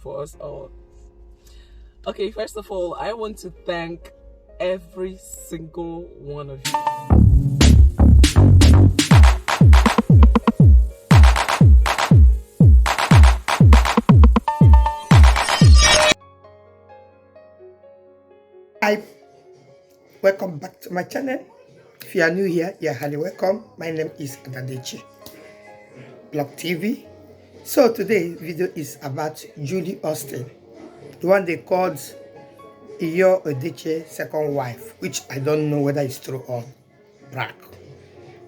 For us all. Okay, first of all, I want to thank every single one of you. Hi, welcome back to my channel. If you are new here, you're highly welcome. My name is Adadiche Vlog TV. So today's video is about Judy Austin, the one they called Edochie second wife, which I don't know whether it's true or brag.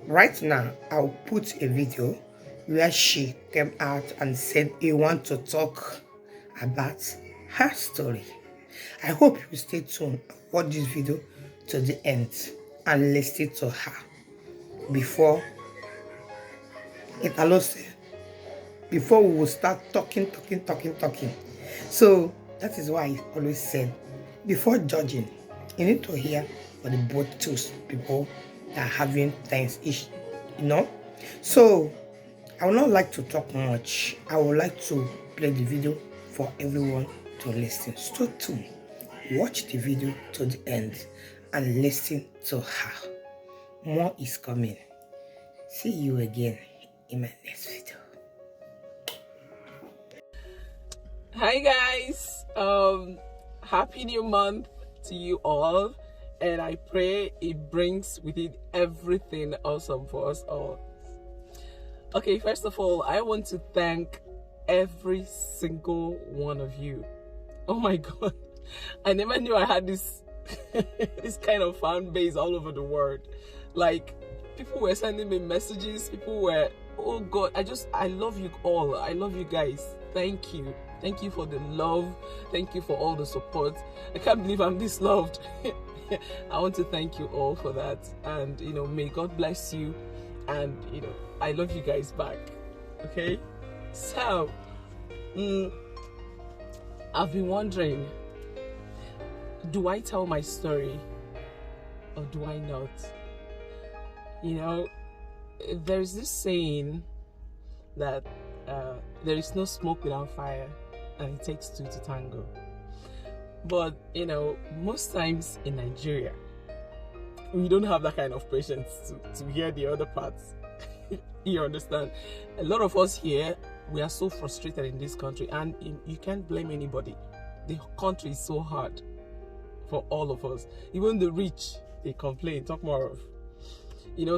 Right now, I'll put a video where she came out and said he wants to talk about her story. I hope you stay tuned and watch this video to the end and listen to her before it allows before we will start talking. So that is why I always said, before judging, you need to hear for the both two people that are having things each, So I would not like to talk much. I would like to play the video for everyone to listen. Stay tuned. Watch the video to the end and listen to her. More is coming. See you again in my next video. Hi guys, happy new month to you all, and I pray it brings with it everything awesome for us all. Okay, first of all, I want to thank every single one of you. Oh my god, I never knew I had this this kind of fan base all over the world. Like, people were sending me messages, people were, oh god, I love you all. I love you guys. Thank you for the love. Thank you for all the support. I can't believe I'm this loved. I want to thank you all for that, and may God bless you, and I love you guys back. Okay, so I've been wondering, do I tell my story or do I not? There's this saying that there is no smoke without fire, and it takes two to tango. But most times in Nigeria, we don't have that kind of patience to hear the other parts. You understand? A lot of us here, we are so frustrated in this country, and you can't blame anybody. The country is so hard for all of us. Even the rich, they complain. Talk more of.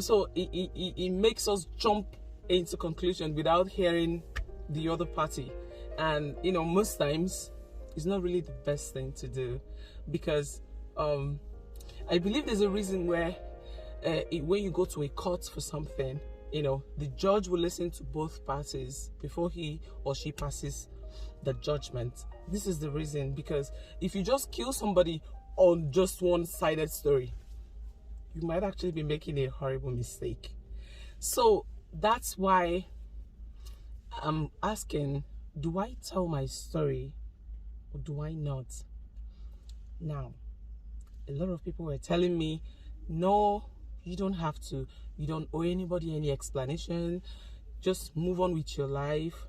So it makes us jump into conclusion without hearing the other party, and most times it's not really the best thing to do, because I believe there's a reason where when you go to a court for something, the judge will listen to both parties before he or she passes the judgment. This is the reason, because if you just kill somebody on just one-sided story, you might actually be making a horrible mistake. So that's why I'm asking, do I tell my story or do I not? Now, a lot of people were telling me, no, you don't have to. You don't owe anybody any explanation. Just move on with your life.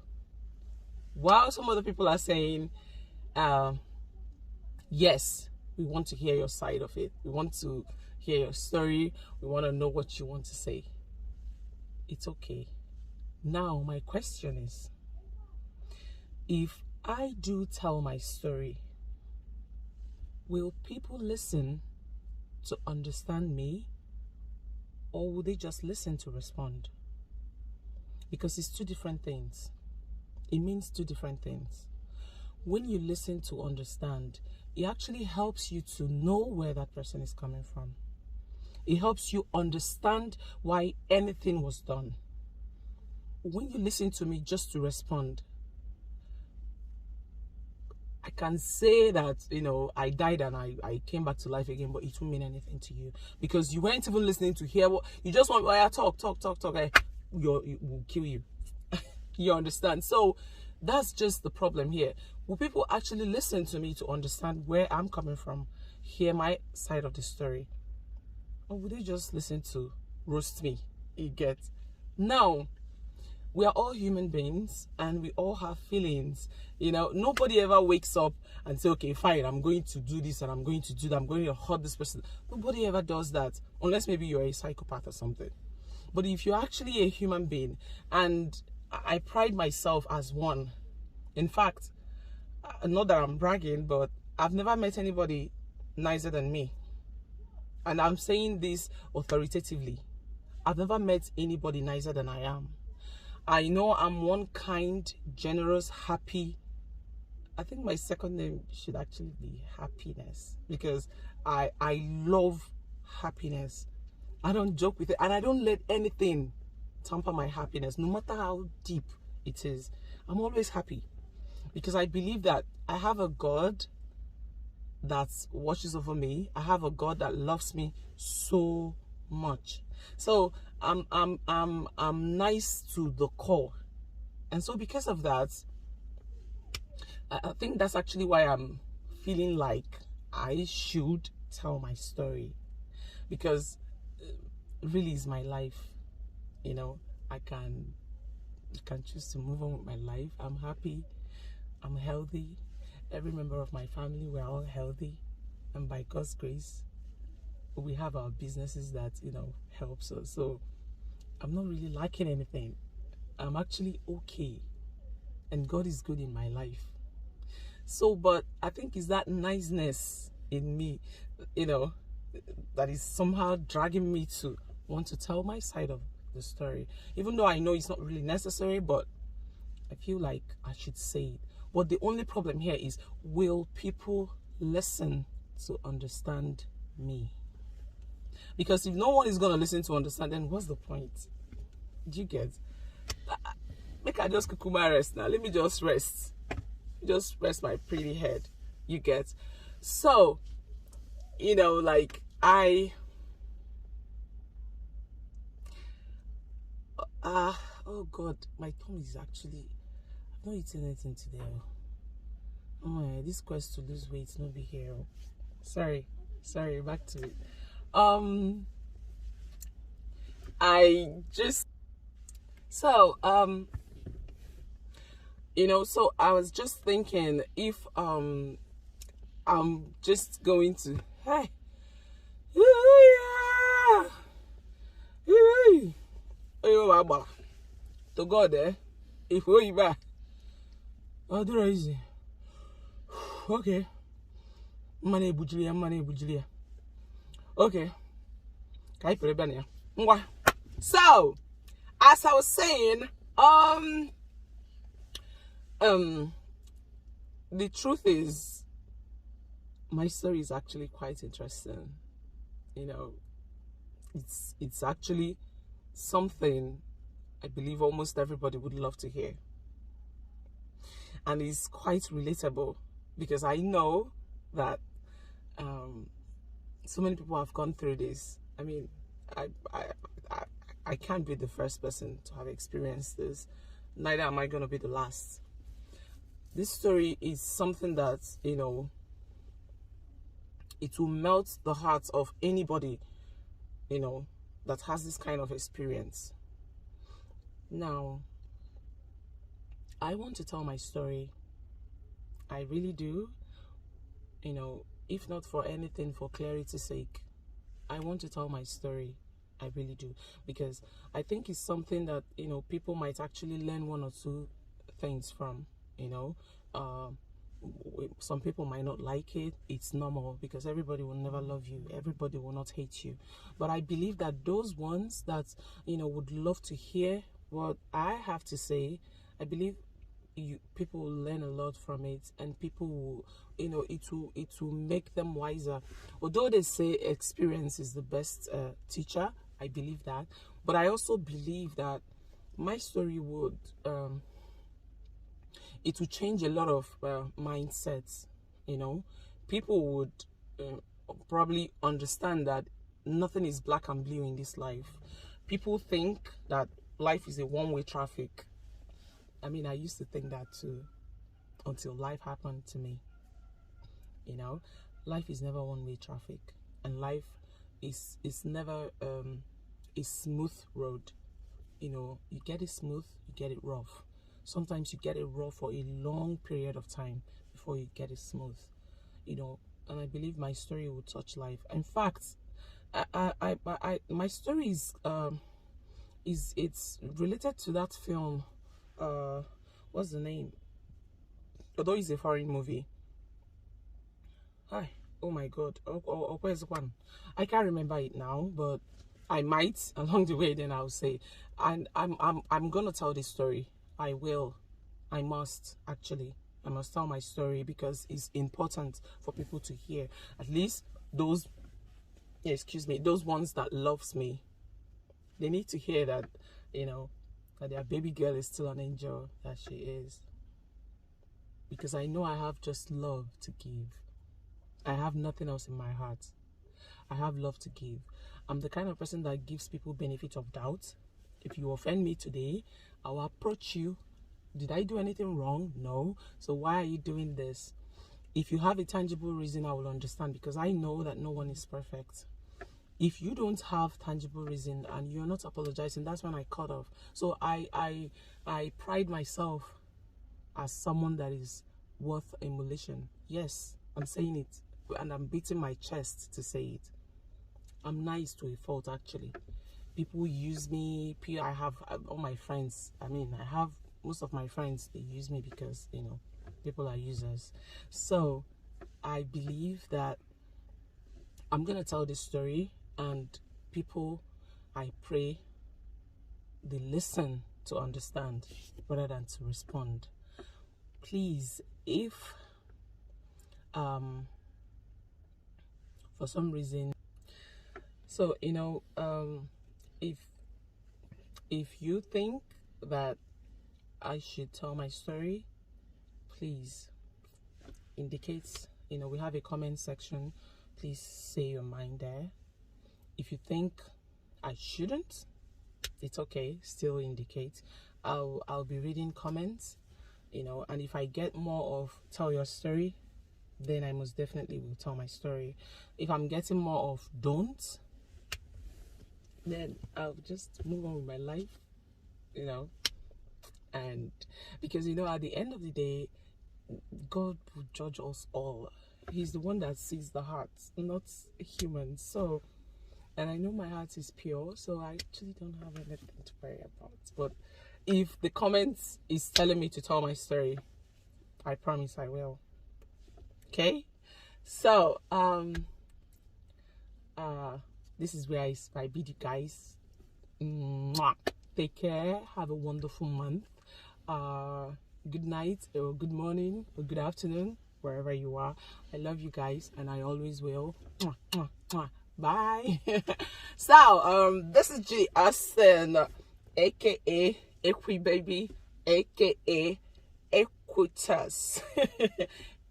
While some other people are saying, yes, we want to hear your side of it. We want to hear your story. We want to know what you want to say. It's okay. Now, my question is, if I do tell my story, will people listen to understand me, or will they just listen to respond? Because it's two different things. It means two different things. When you listen to understand, it actually helps you to know where that person is coming from. It helps you understand why anything was done. When you listen to me just to respond, I can say that, I died and I came back to life again, but it won't mean anything to you, because you weren't even listening to hear what you just want. Talk. Will kill you. You understand? So that's just the problem here. Will people actually listen to me to understand where I'm coming from, hear my side of the story, or would they just listen to roast me? You get? Now, we are all human beings and we all have feelings. You know, nobody ever wakes up and say, okay, fine, I'm going to do this and I'm going to do that, I'm going to hurt this person. Nobody ever does that, unless maybe you're a psychopath or something. But if you're actually a human being, and I pride myself as one. In fact, not that I'm bragging, but I've never met anybody nicer than me. And I'm saying this authoritatively. I've never met anybody nicer than I am. I know I'm one kind, generous, happy. I think my second name should actually be Happiness, because I love happiness. I don't joke with it, and I don't let anything tamper my happiness, no matter how deep it is. I'm always happy because I believe that I have a God that watches over me. I have a God that loves me so much. So I'm nice to the core, and so because of that, I think that's actually why I'm feeling like I should tell my story, because really is my life. You know, I can choose to move on with my life. I'm happy, I'm healthy. Every member of my family, we're all healthy, and by God's grace we have our businesses that, you know, helps us. So I'm not really lacking anything. I'm actually okay, and God is good in my life. So, but I think it's that niceness in me, you know, that is somehow dragging me to want to tell my side of the story, even though I know it's not really necessary, but I feel like I should say it. But the only problem here is, will people listen to understand me? Because if no one is going to listen to understand, then what's the point? Do you get? Make I just kukuma rest now. Let me just rest. Just rest my pretty head. You get? So, you know, like oh God, my tongue is actually, I've not eaten anything today. Oh my, this quest to lose weight not be here. Sorry, back to it. You know, so I was just thinking, if I'm just going to, hey, to God, if we back, Adadiche, okay, money bujilia, okay, so as I was saying, the truth is, my story is actually quite interesting. You know, it's actually something I believe almost everybody would love to hear, and it's quite relatable, because I know that so many people have gone through this. I mean, I can't be the first person to have experienced this, neither am I going to be the last. This story is something that, you know, it will melt the hearts of anybody, you know, that has this kind of experience. Now, I want to tell my story. I really do. You know, if not for anything, for clarity's sake, I want to tell my story. I really do, because I think it's something that, you know, people might actually learn one or two things from. You know, some people might not like it. It's normal, because everybody will never love you, everybody will not hate you. But I believe that those ones that, you know, would love to hear what I have to say, I believe people will learn a lot from it, and people will, you know, it will make them wiser. Although they say experience is the best teacher, I believe that, but I also believe that my story would it will change a lot of mindsets. You know, people would probably understand that nothing is black and blue in this life. People think that life is a one-way traffic. I mean, I used to think that too, until life happened to me. You know, life is never one-way traffic, and life is never a smooth road. You know, you get it smooth, you get it rough. Sometimes you get it rough for a long period of time before you get it smooth. You know, and I believe my story will touch life. In fact, my story is it's related to that film. What's the name? Although it's a foreign movie. Hi. Oh my God. Where's one? I can't remember it now, but I might along the way. Then I'll say, and I'm gonna tell this story. I will. I must actually. I must tell my story because it's important for people to hear. At least those, excuse me, those ones that loves me. They need to hear that, you know, that their baby girl is still an angel, that she is. Because I know I have just love to give. I have nothing else in my heart. I have love to give. I'm the kind of person that gives people benefit of doubt. If you offend me today, I'll approach you. Did I do anything wrong? No. So why are you doing this? If you have a tangible reason, I will understand, because I know that no one is perfect. If you don't have tangible reason and you're not apologizing, that's when I cut off. So I pride myself as someone that is worth emulation. Yes, I'm saying it, and I'm beating my chest to say it. I'm nice to a fault, actually. People use me. I have all my friends. I mean, I have most of my friends, they use me because, you know, people are users. So I believe that I'm going to tell this story, and people, I pray they listen to understand rather than to respond. Please, if for some reason, so, you know, if you think that I should tell my story, please indicate. You know, we have a comment section. Please say your mind there. If you think I shouldn't, it's okay. Still indicate. I'll be reading comments. You know, and if I get more of tell your story, then I most definitely will tell my story. If I'm getting more of don't, then I'll just move on with my life, you know. And because, you know, at the end of the day, God will judge us all. He's the one that sees the heart, not humans. So, and I know my heart is pure, so I actually don't have anything to worry about. But if the comments is telling me to tell my story, I promise I will. Okay? So, this is where I bid you guys. Mwah. Take care. Have a wonderful month. Good night, or good morning, or good afternoon, wherever you are. I love you guys, and I always will. Mwah, mwah, mwah. Bye. So, this is Judy Austin, aka Equi Baby, aka Equitas,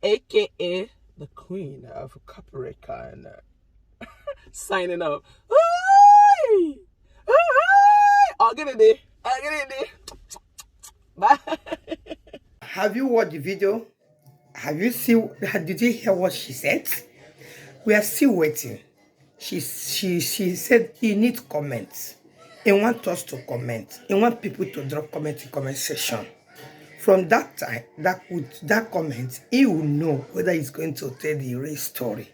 aka the Queen of Capricorn. Signing up. I'll get it there. Bye. Have you watched the video? Have you seen? Did you hear what she said? We are still waiting. She said he needs comments. He wants us to comment. He wants people to drop comments in comment section. From that time, that comment, he will know whether he's going to tell the real story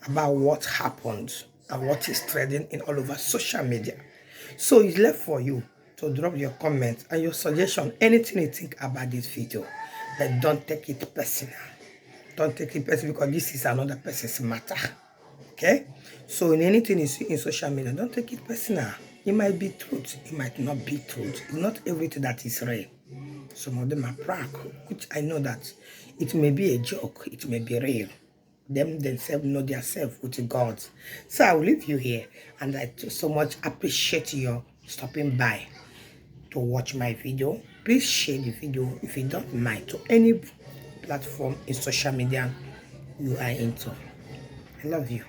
about what happened and what is trending in all over social media. So it's left for you to drop your comments and your suggestion, anything you think about this video. But don't take it personal. Don't take it personal, because this is another person's matter. Okay? So in anything you see in social media, don't take it personal. It might be truth, it might not be truth. It's not everything that is real. Some of them are prank, which I know that it may be a joke, it may be real. Them themselves know themselves with God. So I will leave you here, and I so much appreciate your stopping by to watch my video. Please share the video, if you don't mind, to any platform in social media you are into. I love you.